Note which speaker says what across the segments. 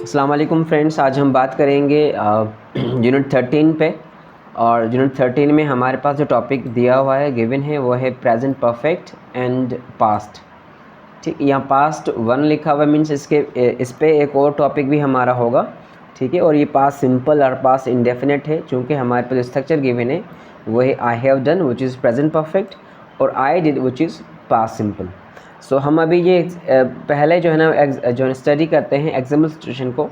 Speaker 1: अस्सलाम वालेकुम फ्रेंड्स, आज हम बात करेंगे यूनिट 13 पे। और यूनिट 13 में हमारे पास जो टॉपिक दिया हुआ है, गिवन है, वो है प्रेजेंट परफेक्ट एंड पास्ट। ठीक, यहाँ पास्ट 1 लिखा हुआ मीन्स इस पे एक और टॉपिक भी हमारा होगा। ठीक है, और ये पास्ट सिंपल और पास्ट इंडेफिनिट है, चूँकि हमारे पास स्ट्रक्चर गिवन है वो है I have done which is present perfect और I did which is past simple. सो हम अभी ये पहले जो है ना जो स्टडी करते हैं एग्जाम्पल सिचुएशन को।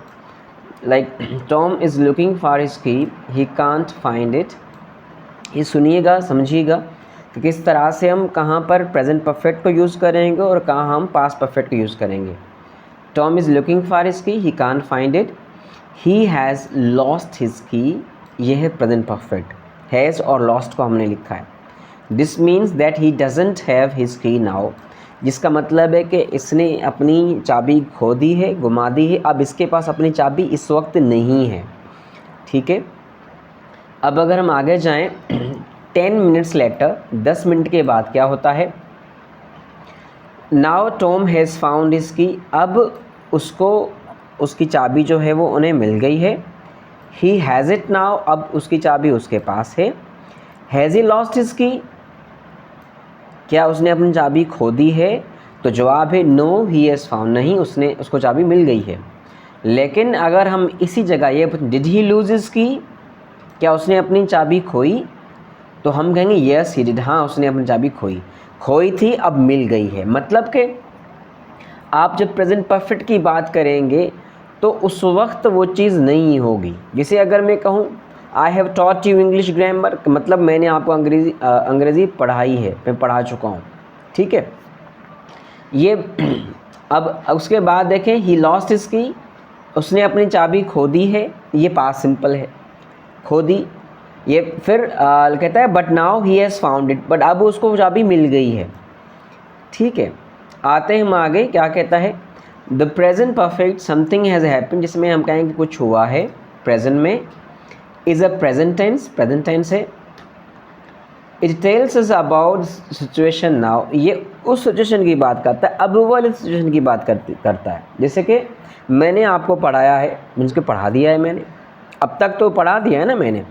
Speaker 1: Like Tom is looking for his key, he can't find it. ये सुनिएगा, समझिएगा कि किस तरह से हम कहाँ पर प्रेजेंट परफेक्ट को यूज़ करेंगे और कहाँ हम पास्ट परफेक्ट को यूज़ करेंगे। Tom is looking for his key, he can't find it. He has lost his key, ये है प्रेजेंट परफेक्ट। हैज़ और लॉस्ट को हमने लिखा है। This means that he doesn't have his key now, जिसका मतलब है कि इसने अपनी चाबी खो दी है, गुमा दी है। अब इसके पास अपनी चाबी इस वक्त नहीं है। ठीक है, अब अगर हम आगे जाएं 10 मिनट्स लेटर, 10 मिनट के बाद क्या होता है। Now Tom has found his की, अब उसको उसकी चाबी जो है वो उन्हें मिल गई है। ही हैज़ इट नाउ, अब उसकी चाबी उसके पास है। हैज़ ही लॉस्ट हिज की, क्या उसने अपनी चाबी खो दी है? तो जवाब है नो ही हैज़ फाउंड, नहीं, उसको चाबी मिल गई है। लेकिन अगर हम इसी जगह ये डिड ही लूज हिज की, क्या उसने अपनी चाबी खोई? तो हम कहेंगे यस ही डिड, हाँ उसने अपनी चाबी खोई थी, अब मिल गई है। मतलब कि आप जब प्रेजेंट परफेक्ट की बात करेंगे तो उस वक्त वो चीज़ नहीं होगी। जैसे अगर मैं कहूँ I have taught you English grammar, मतलब मैंने आपको अंग्रेज़ी पढ़ाई है, मैं पढ़ा चुका हूँ। ठीक है, ये अब उसके बाद देखें ही लॉस्ट हिज की, उसने अपनी चाबी खो दी है, ये पास्ट सिंपल है, खो दी। ये फिर कहता है but now he has found it, but अब उसको चाबी मिल गई है। ठीक है, आते हैं हम आगे, क्या कहता है the present perfect something has happen, जिसमें हम कहेंगे कुछ हुआ है प्रेजेंट में, इज़ अ प्रेजेंट टेंस है। It tells us about situation now, ये उस सिचुएशन की बात करता है, अब वाली सिचुएशन की बात करता है। जैसे कि मैंने आपको पढ़ाया है, मुझको पढ़ा दिया है मैंने, अब तक तो पढ़ा दिया है ना मैंने।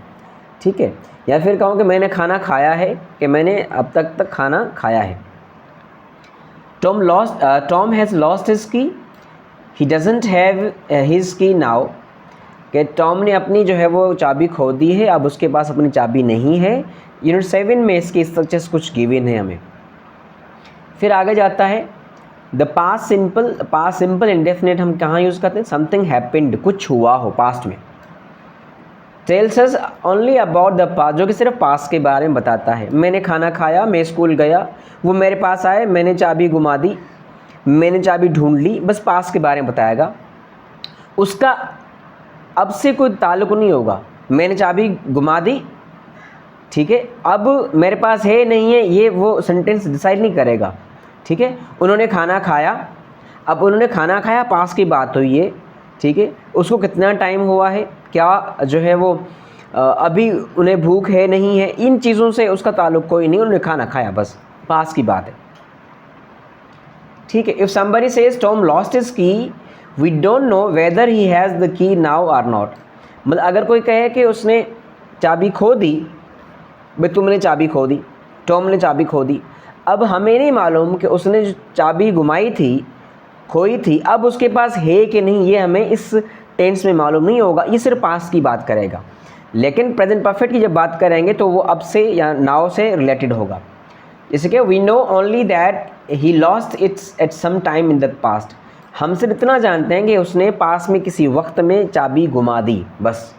Speaker 1: ठीक है, या फिर कहूँ कि मैंने खाना खाया है, कि मैंने अब तक खाना खाया है। Tom has lost his key, he doesn't have his key now, कि टॉम ने अपनी जो है वो चाबी खो दी है, अब उसके पास अपनी चाबी नहीं है। यूनिट 7 में इसकी स्ट्रक्चर्स कुछ गिवन है हमें। फिर आगे जाता है द पास्ट सिंपल इंडेफिनिट हम कहाँ यूज़ करते हैं, समथिंग हैपेंड, कुछ हुआ हो पास्ट में। Tells us only about the past, जो कि सिर्फ पास्ट के बारे में बताता है। मैंने खाना खाया, मैं स्कूल गया, वो मेरे पास आए, मैंने चाबी घुमा दी, मैंने चाबी ढूंढ ली, बस पास्ट के बारे में बताएगा। उसका अब से कोई ताल्लुक़ नहीं होगा। मैंने चाबी घुमा दी, ठीक है, अब मेरे पास है नहीं है, ये वो सेंटेंस डिसाइड नहीं करेगा। ठीक है, उन्होंने खाना खाया, अब उन्होंने खाना खाया पास की बात हुई है। ठीक है, उसको कितना टाइम हुआ है, क्या जो है वो अभी उन्हें भूख है नहीं है, इन चीज़ों से उसका ताल्लुक़ कोई नहीं, उन्होंने खाना खाया, बस पास की बात है। ठीक है, if somebody says Tom lost his key, we don't know whether he has the key now or not, मतलब अगर कोई कहे कि उसने चाबी खो दी, भाई तुमने चाबी खो दी, टॉम ने चाबी खो दी, अब हमें नहीं मालूम कि उसने जो चाबी घुमाई थी, खोई थी, अब उसके पास है कि नहीं, ये हमें इस टेंस में मालूम नहीं होगा, ये सिर्फ पास्ट की बात करेगा। लेकिन प्रेजेंट परफेक्ट की जब बात करेंगे तो वो अब से या नाउ से रिलेटेड होगा। जैसे कि we know only that he lost its at some time in the past, हम सिर्फ इतना जानते हैं कि उसने पास में किसी वक्त में चाबी घुमा दी, बस।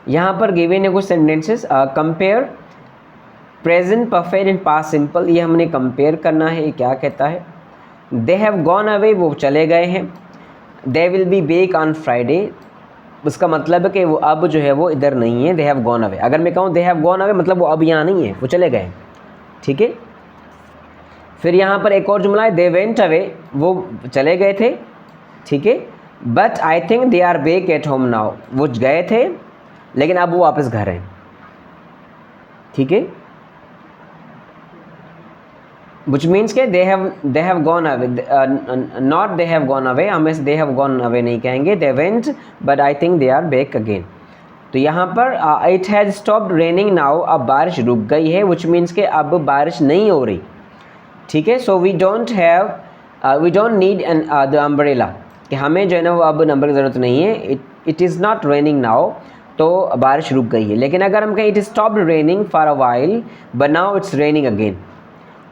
Speaker 1: यहाँ पर गिवन है कुछ sentences, compare present perfect and past simple, ये हमने कंपेयर करना है। क्या कहता है दे हैव गॉन अवे, वो चले गए हैं। They will be back on Friday, उसका मतलब है कि वो अब जो है वो इधर नहीं है, दे हैव गॉन अवे। अगर मैं कहूँ दे हैव गॉन अवे, मतलब वो अब यहाँ नहीं है, वो चले गए। ठीक है, फिर यहाँ पर एक और जुमला है दे वेंट अवे, वो चले गए थे। ठीक है, but I think they are back at home now, वो गए थे लेकिन अब वो वापस घर हैं। ठीक है, विच मीन्स के they have gone away, not they have gone away, हमें दे हैव गॉन अवे नहीं कहेंगे, they went but I think they are back again. तो यहाँ पर it has stopped raining now, अब बारिश रुक गई है, विच मीन्स के अब बारिश नहीं हो रही, ठीक है। So we don't need an the umbrella, कि हमें जो है ना वो अब नंबर की ज़रूरत नहीं है, it is not raining now, तो बारिश रुक गई है। लेकिन अगर हम कहें it stopped raining for a while but now it's raining again,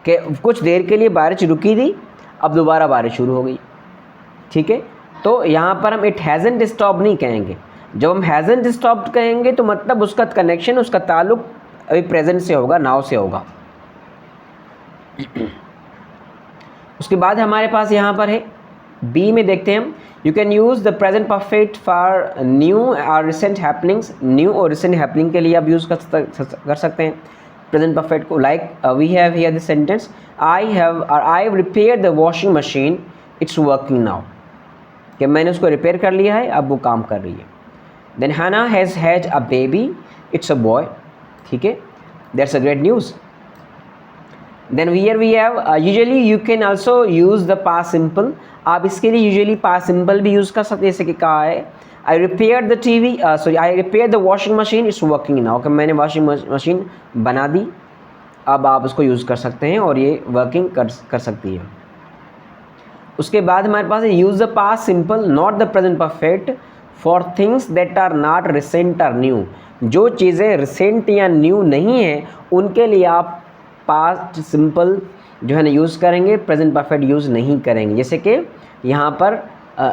Speaker 1: कि कुछ देर के लिए बारिश रुकी थी, अब दोबारा बारिश शुरू हो गई, ठीक है। तो यहाँ पर हम इट हैज़न्ट स्टॉप नहीं कहेंगे। जब हम हैज़न्ट स्टॉप्ड कहेंगे तो मतलब उसका कनेक्शन, उसका ताल्लुक अभी प्रेजेंट से होगा, नाउ से होगा। उसके बाद हमारे पास यहाँ पर है बी में देखते हैं हम, you can use the present perfect for new और रिसेंट हैपनिंग्स, न्यू और रिसेंट हैपनिंग के लिए आप यूज़ कर सकते हैं प्रेजेंट परफेक्ट को। Like we have here this sentence, I have repaired the washing machine, it's working now, कि मैंने उसको रिपेयर कर लिया है, अब वो काम कर रही है। Then Hannah has had a baby, it's a boy, ठीक है, that's a great news. Then here we have usually you can also use the past simple, आप इसके लिए यूजुअली पास्ट सिंपल भी यूज़ कर सकते हैं, जैसे कि कहा है I repair the TV, sorry I repair the washing machine, it's working now, कि मैंने वॉशिंग मशीन बना दी, अब आप उसको यूज़ कर सकते हैं और ये वर्किंग कर सकती है। उसके बाद हमारे पास है use the past simple not the present perfect for things that are not recent और न्यू, जो चीज़ें रिसेंट या न्यू नहीं हैं उनके लिए आप पास्ट सिंपल जो है ना यूज़ करेंगे, प्रेजेंट परफेक्ट यूज़ नहीं करेंगे। जैसे कि यहाँ पर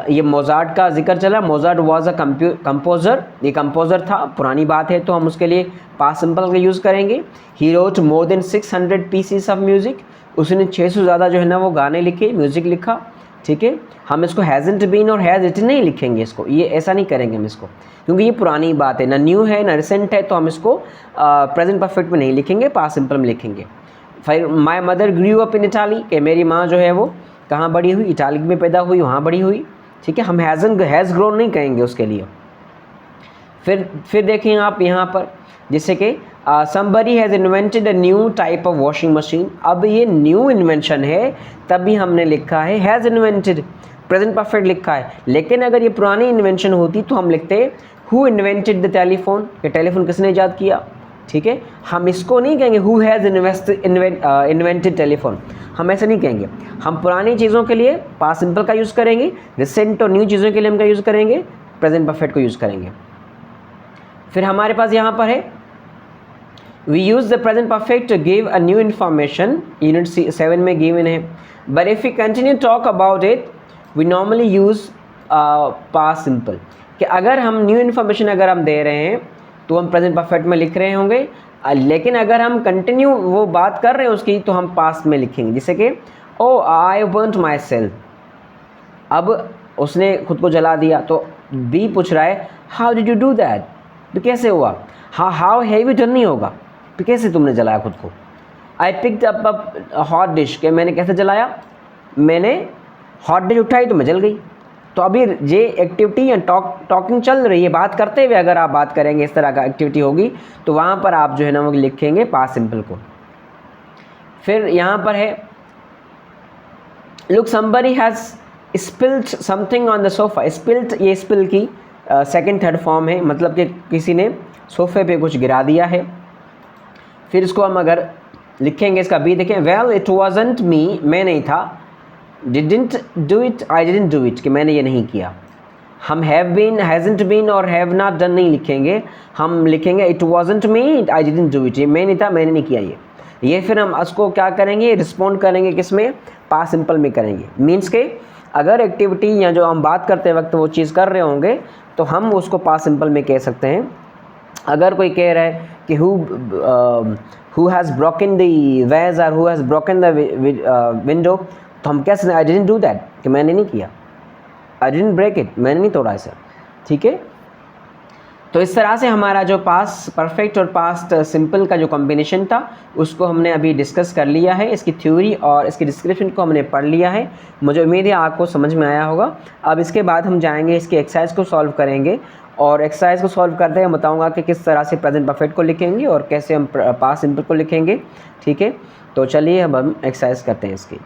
Speaker 1: ये मोज़ार्ट का जिक्र चला, मोज़ार्ट वाज अ कंपोज़र, ये कंपोज़र था, पुरानी बात है, तो हम उसके लिए पास्ट सिंपल का यूज़ करेंगे। He wrote more than 600 pieces of music, उसने 600 से ज़्यादा जो है ना वो गाने लिखे, म्यूज़िक लिखा, ठीक है। हम इसको हैज़न्ट बीन और हैज़ इट नहीं लिखेंगे, इसको ये ऐसा नहीं करेंगे हम इसको, क्योंकि ये पुरानी बात है, ना न्यू है ना रिसेंट है, तो हम इसको प्रेजेंट परफेक्ट में नहीं लिखेंगे, पास्ट सिंपल में लिखेंगे। फिर माई mother grew up in Italy, कि मेरी माँ जो है वो कहाँ बड़ी हुई, इटाली में पैदा हुई, वहाँ बड़ी हुई, ठीक है। हम हैज़ ग्रोन नहीं कहेंगे उसके लिए। फिर देखें आप यहाँ पर, जैसे कि somebody has invented a new type of washing machine, अब ये न्यू इन्वेंशन है, तभी हमने लिखा है हैज़ इन्वेंटेड, प्रेजेंट परफेक्ट लिखा है। लेकिन अगर ये पुरानी इन्वेंशन होती तो हम लिखते हु इन्वेंटेड द टेलीफोन, कि टेलीफोन किसने ईजाद किया, ठीक है। हम इसको नहीं कहेंगे हु हैज़ इन्वेंटेड टेलीफोन, हम ऐसे नहीं कहेंगे। हम पुरानी चीज़ों के लिए पास्ट सिंपल का यूज़ करेंगे, रिसेंट और न्यू चीज़ों के लिए हम क्या यूज़ करेंगे, प्रेजेंट परफेक्ट को यूज़ करेंगे। फिर हमारे पास यहाँ पर है we use the present perfect to give a new information, unit 7 में गिवन है, but if you continue talk about it we normally use past simple, कि अगर हम न्यू इन्फॉर्मेशन अगर हम दे रहे हैं तो हम प्रेजेंट परफेक्ट में लिख रहे होंगे, लेकिन अगर हम कंटिन्यू वो बात कर रहे हैं उसकी तो हम पास्ट में लिखेंगे। जैसे कि ओ आई बर्न्ट माई सेल्फ, अब उसने खुद को जला दिया, तो बी पूछ रहा है how did you do that, तो कैसे हुआ, हाँ हाउ हैव यू डन नहीं होगा, तो कैसे तुमने जलाया खुद को। I picked up a hot dish, के मैंने कैसे जलाया, मैंने हॉट डिश उठाई तो मैं जल गई। तो अभी ये एक्टिविटी या टॉकिंग चल रही है, बात करते हुए अगर आप बात करेंगे, इस तरह का एक्टिविटी होगी, तो वहाँ पर आप जो है ना वो लिखेंगे पास्ट सिंपल को। फिर यहाँ पर है look somebody has spilled something on the sofa, spilled ये spill की सेकंड थर्ड फॉर्म है, मतलब कि किसी ने सोफे पे कुछ गिरा दिया है। फिर इसको हम अगर लिखेंगे, इसका बी देखें, वेल इट wasn't me, मैं नहीं था, didn't do it, I didn't do it, कि मैंने ये नहीं किया। हम have been, hasn't been और have not done नहीं लिखेंगे, हम लिखेंगे it wasn't me, I didn't do it, ये मैं नहीं था, मैंने नहीं किया ये। फिर हम उसको क्या करेंगे, रिस्पॉन्ड करेंगे किसमें, पास्ट सिंपल में करेंगे। मीन्स के अगर एक्टिविटी या जो हम बात करते वक्त वो चीज़ कर रहे होंगे तो हम उसको पास्ट सिंपल में कह सकते हैं। अगर कोई कह रहा है कि who has broken the vase और who has broken the window, तो हम कह सकते हैं आई डिडंट डू दैट, कि मैंने नहीं किया, आई डिडंट ब्रेक इट, मैंने नहीं तोड़ा इसे, ठीक है। तो इस तरह से हमारा जो पास्ट परफेक्ट और पास्ट सिंपल का जो कॉम्बिनेशन था उसको हमने अभी डिस्कस कर लिया है, इसकी थ्योरी और इसकी डिस्क्रिप्शन को हमने पढ़ लिया है। मुझे उम्मीद है आपको समझ में आया होगा। अब इसके बाद हम जाएंगे, इसके एक्सरसाइज को सॉल्व करेंगे और एक्सरसाइज को सॉल्व करते हैं बताऊंगा कि किस तरह से प्रेजेंट परफेक्ट को लिखेंगे और कैसे हम पास्ट सिंपल को लिखेंगे, ठीक है। तो चलिए अब हम एक्सरसाइज करते हैं इसकी।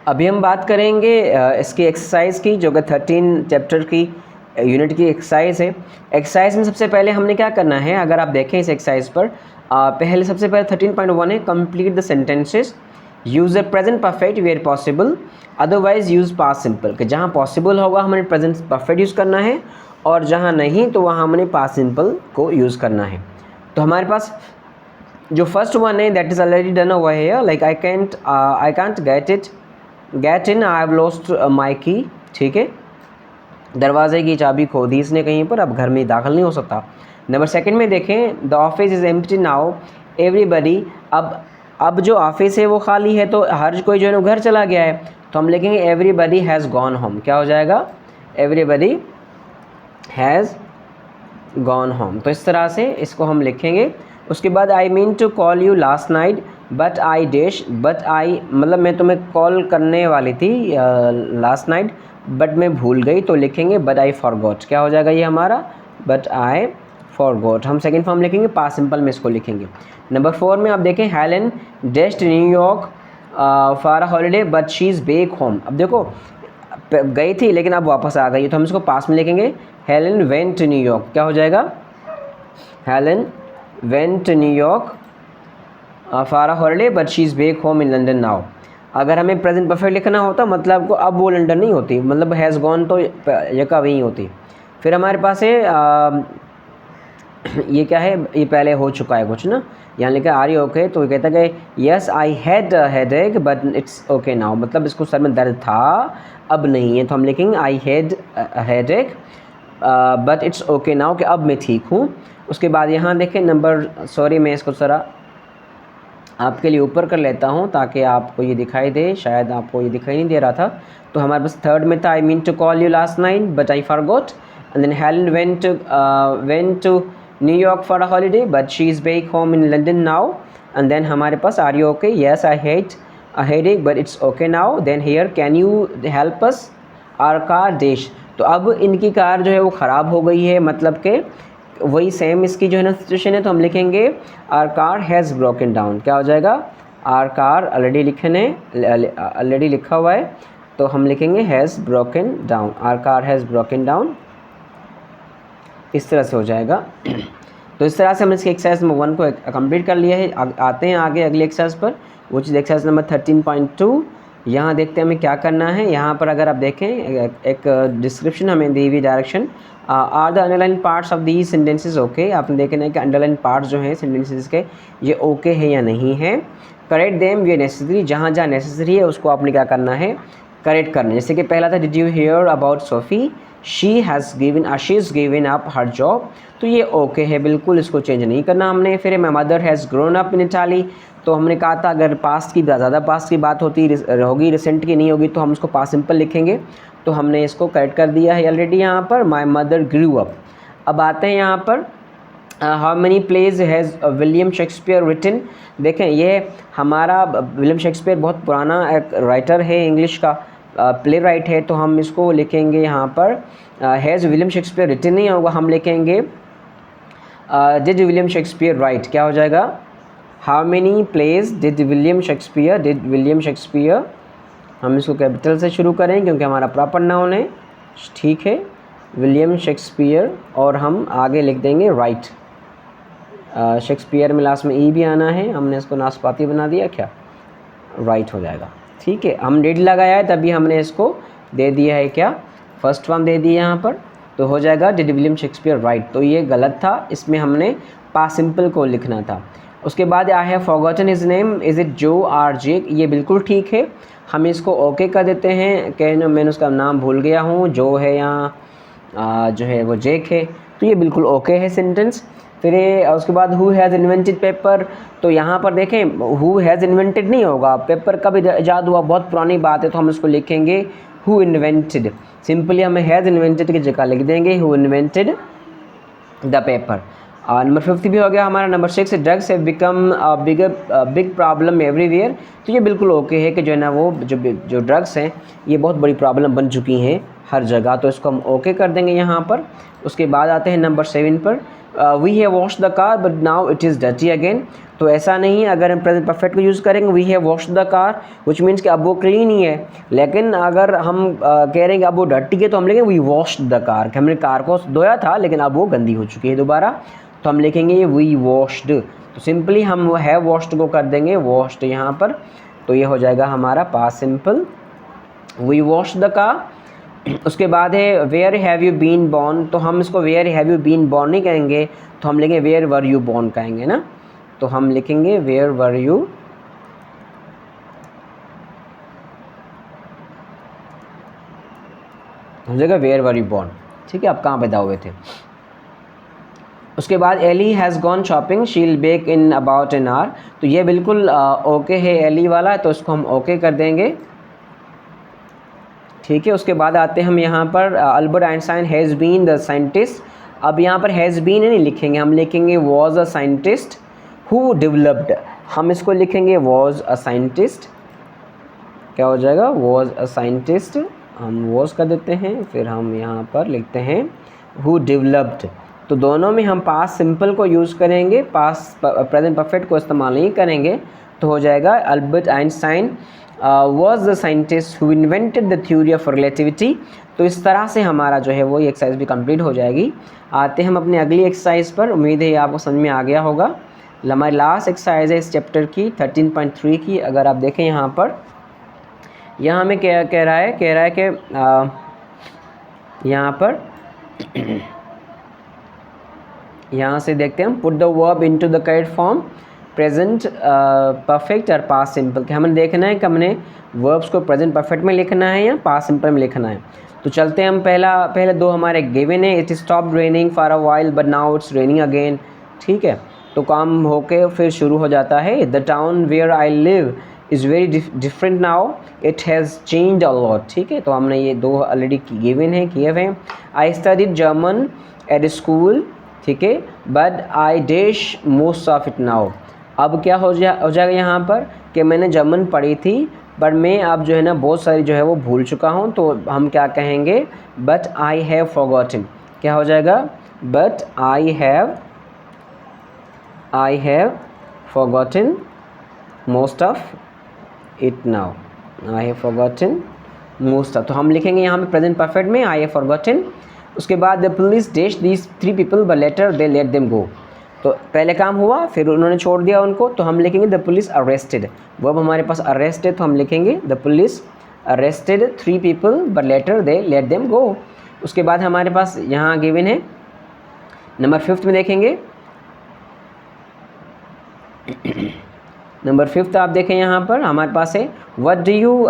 Speaker 1: अभी हम बात करेंगे इसकी एक्सरसाइज की, जो कि 13 चैप्टर की यूनिट की एक्सरसाइज है। एक्सरसाइज में सबसे पहले हमने क्या करना है, अगर आप देखें इस एक्सरसाइज पर, पहले सबसे पहले 13.1 है complete the sentences use the present perfect where possible otherwise use past simple, कि जहाँ पॉसिबल होगा हमने प्रेजेंट परफेक्ट यूज़ करना है और जहाँ नहीं तो वहाँ हमने पास्ट सिंपल को यूज़ करना है। तो हमारे पास जो फर्स्ट वन है that is already done over here, like I can't get in, I have lost my की, ठीक है। दरवाजे की चाबी खो दी इसने कहीं पर, अब घर में दाखिल नहीं हो सकता। नंबर सेकंड में देखें, the office is empty now everybody, अब जो ऑफिस है वो खाली है तो हर कोई जो है ना घर चला गया है, तो हम लिखेंगे एवरीबडी हैज़ गॉन होम। क्या हो जाएगा, एवरीबडी हैज़ गॉन होम। तो इस तरह से इसको हम लिखेंगे। उसके बाद I mean to call you last night but I dash, but I मतलब मैं तुम्हें कॉल करने वाली थी लास्ट नाइट बट मैं भूल गई, तो लिखेंगे बट आई फॉरगॉट। क्या हो जाएगा ये हमारा, बट आई फॉरगॉट। हम सेकेंड फॉर्म लिखेंगे, पास्ट सिंपल में इसको लिखेंगे। नंबर 4 में आप देखें, हेलन डेस्ट New York for a holiday but she is back home. अब देखो गई थी लेकिन अब वापस आ गई, तो हम इसको पास्ट में लिखेंगे, हेलन वेंट टू न्यूयॉर्क। क्या हो जाएगा, Helen went to New York for a holiday but she is back home in London now. अगर हमें प्रेजेंट परफेक्ट लिखना होता मतलब को अब वो लंदन नहीं होती, मतलब हैज़ गॉन तो यका वहीं होती। फिर हमारे पास है ये क्या है, ये पहले हो चुका है कुछ ना, यहाँ लिखा आर यू ओके, तो ये कहता है कि yes I had headache but it's okay now, मतलब इसको सर में दर्द था अब नहीं है, तो हम लिखेंगे I had headache but it's okay now, कि अब मैं ठीक हूँ। उसके बाद यहाँ देखें सॉरी मैं इसको ज़रा आपके लिए ऊपर कर लेता हूँ ताकि आपको ये दिखाई दे, शायद आपको ये दिखाई नहीं दे रहा था। तो हमारे पास थर्ड में था, I mean to call you last night but I forgot, and then Helen went to New York for a holiday but she is back home in London now, and then हमारे पास are you okay, yes I had a headache but it's okay now, then here can you help us our car dash. तो अब इनकी car जो है वो ख़राब हो गई है, मतलब कि वही सेम इसकी जो है ना सिचुएशन है, तो हम लिखेंगे our car has broken down. क्या हो जाएगा, आर कार ऑलरेडी लिखा हुआ है, तो हम लिखेंगे has broken down, our car has broken down, इस तरह से हो जाएगा। तो इस तरह से हमने इसके एक्सरसाइज नंबर 1 को कंप्लीट कर लिया है। आते हैं आगे अगले एक्सरसाइज पर, वो चीज़ एक्सरसाइज नंबर 13.2। यहाँ देखते हैं हमें क्या करना है। यहाँ पर अगर आप देखें एक डिस्क्रिप्शन हमें दी हुई, direction, are the underline parts of these sentences okay. आपने देखना है कि अंडरलाइन पार्ट्स जो हैं सेंटेंसेस के ये ओके है या नहीं है। करेक्ट देम वे नेसेसरी, जहाँ जहाँ नेसेसरी है उसको आपने क्या करना है, करेक्ट करना है। जैसे कि पहला था, did you here about SoFi, she is given up her job, तो ये ओके है बिल्कुल, इसको चेंज नहीं करना हमने। फिर my mother has grown up in Italy, तो हमने कहा था अगर पास्ट की ज़्यादा पास्ट की बात होगी, रिसेंट की नहीं होगी, तो हम उसको पास्ट सिंपल लिखेंगे, तो हमने इसको करेक्ट कर दिया है ऑलरेडी यहाँ पर। My mother grew up. अब आते हैं यहाँ पर, how many plays has William Shakespeare written. देखें ये हमारा विलियम शेक्सपियर बहुत पुराना एक राइटर है, इंग्लिश का प्ले राइट है, तो हम इसको लिखेंगे यहाँ पर हैज़ विलियम शेक्सपियर रिटन नहीं होगा, हम लिखेंगे डिड विलियम शेक्सपियर राइट। क्या हो जाएगा, how many plays did William Shakespeare, हम इसको कैपिटल से शुरू करें क्योंकि हमारा प्रॉपर नाउन है, ठीक है, विलियम शेक्सपियर, और हम आगे लिख देंगे राइट। शेक्सपियर में लास्ट में ई भी आना है, हमने इसको नाशपाती बना दिया, क्या राइट हो जाएगा, ठीक है। हम डिड लगाया है तभी हमने इसको दे दिया है, क्या फर्स्ट फॉर्म दे दी है यहाँ पर, तो हो जाएगा डिड विलियम शेक्सपियर राइट। तो ये गलत था, इसमें हमने पास्ट सिंपल को लिखना था। उसके बाद I have forgotten his name, is it जो आर जेक, ये बिल्कुल ठीक है, हम इसको ओके कर देते हैं कि मैंने उसका नाम भूल गया हूँ, जो है यहाँ जो है वो जेक है, तो ये बिल्कुल ओके है सेंटेंस। फिर उसके बाद हु हैज़ इन्वेंटेड पेपर, तो यहाँ पर देखें हु हैज़ इन्वेंटेड नहीं होगा, पेपर कब ईजाद हुआ बहुत पुरानी बात है, तो हम इसको लिखेंगे हु इन्वेंटेड, सिंपली हमें हैज़ इन्वेंटेड की जगह लिख देंगे who invented the paper. Number 5 भी हो गया हमारा। Number 6 drugs have become big problem everywhere. तो ये बिल्कुल ओके है कि जो है ना वो जो ड्रग्स हैं ये बहुत बड़ी प्रॉब्लम बन चुकी हैं हर जगह, तो इसको हम ओके कर देंगे यहाँ पर। उसके बाद आते हैं नंबर 7 पर, we have wash the car but now it is dirty again. तो ऐसा नहीं है, अगर हम प्रेजेंट परफेक्ट को यूज़ करेंगे we have wash the car which means कि अब वो क्लीन ही है, लेकिन अगर हम कह रहे हैं अब वो डर्टी है तो हम लिखेंगे वी वॉश्ड द कार, कि हमने कार को धोया था लेकिन अब वो गंदी हो चुकी है दोबारा, तो हम लिखेंगे वी वॉश्ड। तो सिंपली हम हैव वॉश्ड को कर देंगे वॉश्ड यहाँ पर, तो ये हो जाएगा हमारा past simple, we wash the car. उसके बाद है where have you been born. तो हम इसको where have you been born नहीं कहेंगे, तो हम लिखेंगे वेयर वर यू बॉर्न कहेंगे ना, तो हम लिखेंगे वेयर वर यू हो जाएगा वेयर वर यू बॉर्न। ठीक है, आप कहाँ पैदा हुए थे। उसके बाद Ellie has gone shopping she will back in about an hour. तो ये बिल्कुल ओके है एली वाला, तो इसको हम ओके कर देंगे। ठीक है, उसके बाद आते हैं हम यहाँ पर Albert Einstein has been the scientist. अब यहाँ पर हैज़ बीन नहीं लिखेंगे, हम लिखेंगे was a scientist who developed. हम इसको लिखेंगे वॉज अ साइंटिस्ट, क्या हो जाएगा वॉज अ साइंटिस्ट, हम वॉज कर देते हैं, फिर हम यहाँ पर लिखते हैं हु डेवलप्ड। तो दोनों में हम पास्ट सिंपल को यूज़ करेंगे, पास्ट प्रेजेंट परफेक्ट को इस्तेमाल नहीं करेंगे, तो हो जाएगा Albert Einstein was the scientist who invented the theory of relativity। तो इस तरह से हमारा जो है वो ये एक्सरसाइज भी कंप्लीट हो जाएगी। आते हैं हम अपनी अगली एक्सरसाइज पर, उम्मीद है ये आपको समझ में आ गया होगा। हमारी लास्ट एक्सरसाइज है इस चैप्टर की 13.3 की। अगर आप देखें यहाँ पर, यहाँ हमें क्या कह रहा है, कह रहा है कि यहाँ पर यहाँ से देखते हैं हम, put the verb into the correct form, present perfect और पास्ट सिंपल, कि हमें देखना है कि हमने वर्ब्स को प्रेजेंट परफेक्ट में लिखना है या पास्ट सिंपल में लिखना है। तो चलते हैं हम, पहले दो हमारे गिवन है, it stop raining for a while but now it's raining again. ठीक है, तो काम होके फिर शुरू हो जाता है, the town where I live is very different now it has change a lot. ठीक है, तो हमने ये दो ऑलरेडी गिवन है, किए हुए हैं। I studied German at school, ठीक है, but I dash most of it now. अब क्या हो जाएगा यहाँ पर कि मैंने जर्मन पढ़ी थी पर मैं अब जो है ना बहुत सारी जो है वो भूल चुका हूँ, तो हम क्या कहेंगे बट आई हैव फॉरगॉटन। क्या हो जाएगा but I have forgotten most of it now, I have forgotten most of. तो हम लिखेंगे यहाँ पे प्रेजेंट परफेक्ट में आई हैव फॉरगॉटन। उसके बाद the police dash these 3 people but later they let them go. तो पहले काम हुआ फिर उन्होंने छोड़ दिया उनको, तो हम लिखेंगे द पुलिस अरेस्टेड। वर्ब हमारे पास अरेस्ट है, तो हम लिखेंगे the police arrested 3 people but later they let them go. उसके बाद हमारे पास यहाँ गिवन है नंबर 5 में देखेंगे, नंबर 5 आप देखें यहाँ पर हमारे पास है what do you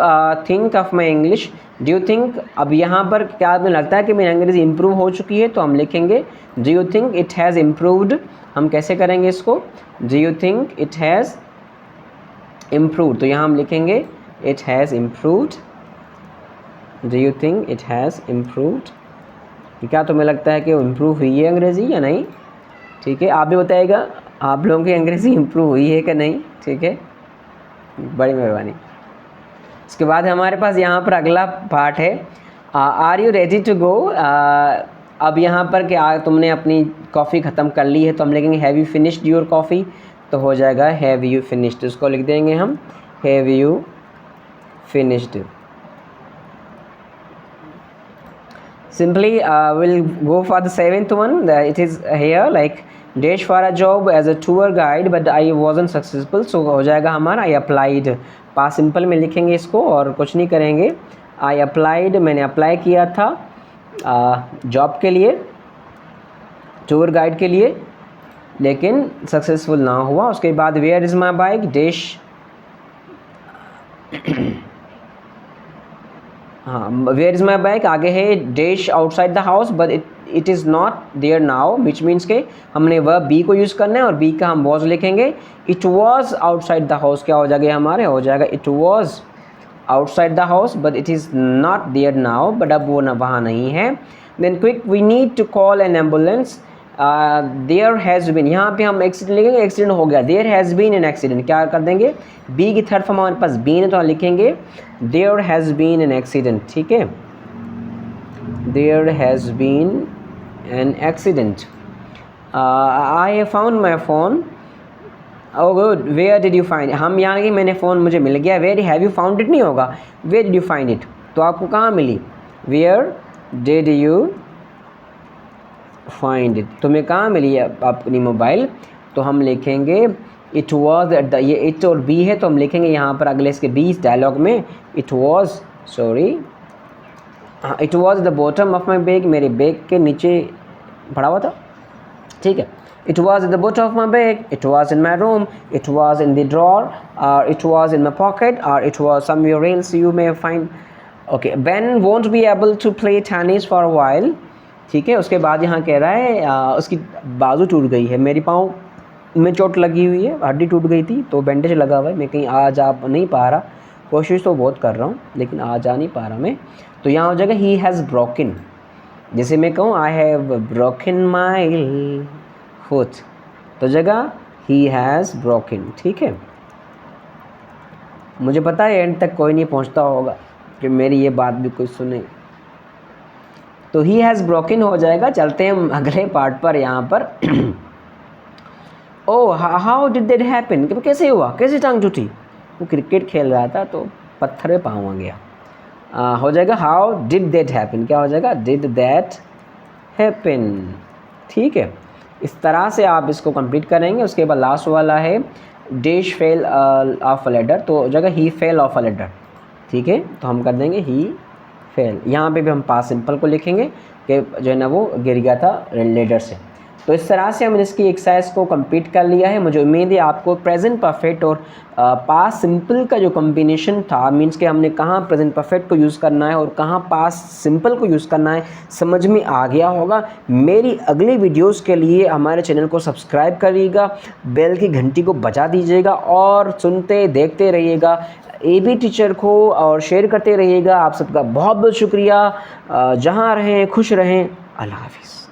Speaker 1: think of my English, do you think. अब यहाँ पर क्या आपको लगता है कि मेरी अंग्रेज़ी इम्प्रूव हो चुकी है, तो हम लिखेंगे do you think it has improved. हम कैसे करेंगे इसको, do you think it has improved, तो यहाँ हम लिखेंगे it has improved, do you think it has improved. क्या तुम्हें लगता है कि वो इम्प्रूव हुई है अंग्रेज़ी या नहीं। ठीक है, आप भी बताइएगा आप लोगों की अंग्रेज़ी इम्प्रूव हुई है कि नहीं। ठीक है, बड़ी मेहरबानी। इसके बाद हमारे पास यहाँ पर अगला पार्ट है, are you ready to go. अब यहाँ पर क्या तुमने अपनी कॉफ़ी ख़त्म कर ली है, तो हम लिखेंगे have you finished your coffee, तो हो जाएगा हैव यू फिनिश्ड। उसको लिख देंगे हम have you finished. Simply we'll go for the 7th one. It is here like dash for a job as a tour guide but I wasn't successful, so हो जाएगा हमारा I applied। पास सिंपल में लिखेंगे इसको और कुछ नहीं करेंगे। I applied, मैंने अप्लाई किया था जॉब के लिए, टूर गाइड के लिए, लेकिन सक्सेसफुल ना हुआ। उसके बाद where is my bike dash, हाँ वेयर इज़ माई बाइक आगे है dash outside the house but it is not there now, which means के हमने वर्ब बी को यूज़ करना है और बी का हम वॉज लिखेंगे। It was outside the house, क्या हो जाएगा हमारे, हो जाएगा it was outside the house but it is not there now, बट अब वो ना वहाँ नहीं है। Then quick we need to call an ambulance, there has been, यहाँ पे हम एक्सीडेंट लिखेंगे, एक्सीडेंट हो गया, there has been an accident, क्या कर देंगे, बी की थर्ड फॉर्म हमारे पास बीन है तो हम लिखेंगे there has been an accident, ठीक है, there has been an accident. I have found my phone, oh good, where did you find, हम यहाँ कि मैंने फ़ोन मुझे मिल गया, where have you found it नहीं होगा, where did you find it, तो आपको कहाँ मिली, where did you find it, तुम्हें कहाँ मिली है अपनी मोबाइल, तो हम लिखेंगे इट वॉज एट द, ये इट और बी है तो हम लिखेंगे यहाँ पर अगले इसके बी इस डायलॉग में, इट वॉज, सॉरी, हाँ, it was the bottom of my bag, मेरे बैग के नीचे पड़ा हुआ था, ठीक है, it was the bottom of my bag, it was in my room, it was in the drawer, और it was in my pocket, और it was somewhere else you may find. Okay, Ben won't be able to play tennis for a while, ठीक है, उसके बाद यहाँ कह रहा है उसकी बाजू टूट गई है, मेरी पाँव में चोट लगी हुई है, हड्डी टूट गई थी तो बैंडेज लगा हुआ है, मैं कहीं आ जा नहीं पा रहा, कोशिश तो बहुत कर रहा हूँ लेकिन आ जा नहीं पा रहा मैं, तो यहाँ हो जाएगा ही हैज़ ब्रोकन, जैसे मैं कहूँ I have broken my foot, तो जगह ही हैज़ ब्रोकन, ठीक है। मुझे पता है एंड तक कोई नहीं पहुँचता होगा कि मेरी ये बात भी कोई सुने, तो ही हैज़ ब्रोकन हो जाएगा। चलते हैं हम अगले पार्ट पर यहाँ पर। Oh how did that happen, कि कैसे हुआ, कैसे टांग टूटी, वो क्रिकेट खेल रहा था तो पत्थर पे पाँव आ गया, हो जाएगा हाउ डिड दैट हैपन, क्या हो जाएगा, डिड दैट हैपन, ठीक है। इस तरह से आप इसको कंप्लीट करेंगे। उसके बाद लास्ट वाला है dash fell of a ladder, तो हो जाएगा ही फेल ऑफ अ लेडर, ठीक है, तो हम कर देंगे ही फेल, यहाँ पे भी हम पास्ट सिंपल को लिखेंगे कि जो है ना वो गिर गया था लेडर से। तो इस तरह से हमने इसकी एक्सरसाइज को कंप्लीट कर लिया है। मुझे उम्मीद है आपको प्रेजेंट परफेक्ट और पास्ट सिंपल का जो कॉम्बिनेशन था, मींस कि हमने कहाँ प्रेजेंट परफेक्ट को यूज़ करना है और कहाँ पास्ट सिंपल को यूज़ करना है, समझ में आ गया होगा। मेरी अगली वीडियोस के लिए हमारे चैनल को सब्सक्राइब करिएगा, बेल की घंटी को बजा दीजिएगा और सुनते देखते रहिएगा AB टीचर को और शेयर करते रहिएगा। आप सबका बहुत बहुत शुक्रिया। जहाँ रहें खुश रहें। अल्लाह हाफिज़।